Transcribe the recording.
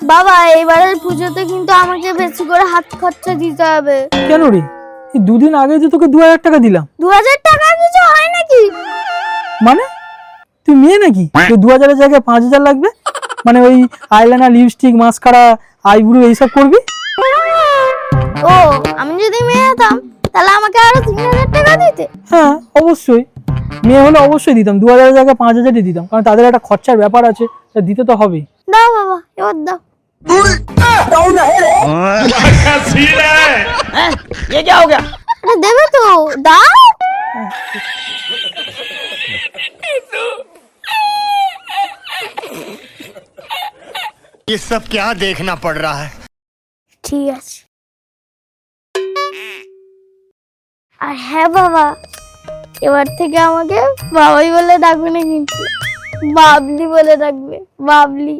বাবা এবারের পুজোতে কিন্তু আমাকে বেশি করে হাত খরচা দিতে হবে। কেন রে? এই দুদিন আগে তো তোকে 2000 টাকা দিলাম। 2000 টাকা কিছু হয় নাকি? মানে তুই মেয়ে নাকি 2000-এর জায়গায় 5000 লাগবে? মানে ওই আইলাইনার, লিপস্টিক, মাস্কারা, আইব্রো এইসব করবি? ও আমি যদি মেয়ে হতাম তাহলে আমাকে আরো 3000 টাকা দিতে। হ্যাঁ অবশ্যই, মেয়ে হলে অবশ্যই দিতাম, 2000-এর জায়গায় 5000-ই দিতাম, কারণ তাদের একটা খরচার ব্যাপার আছে, তা দিতে তো হবেই। দাও বাবা এবার দাও। ये क्या हो गया? আরে দেবে তো, দাও। ये सब क्या देखना पड़ रहा है? ঠিক আছে। আর হ্যাঁ বাবা, এবার থেকে আমাকে বাবাই বলে ডাকবে না, কিন্তু বাবলি বলে ডাকবে, বাবলি।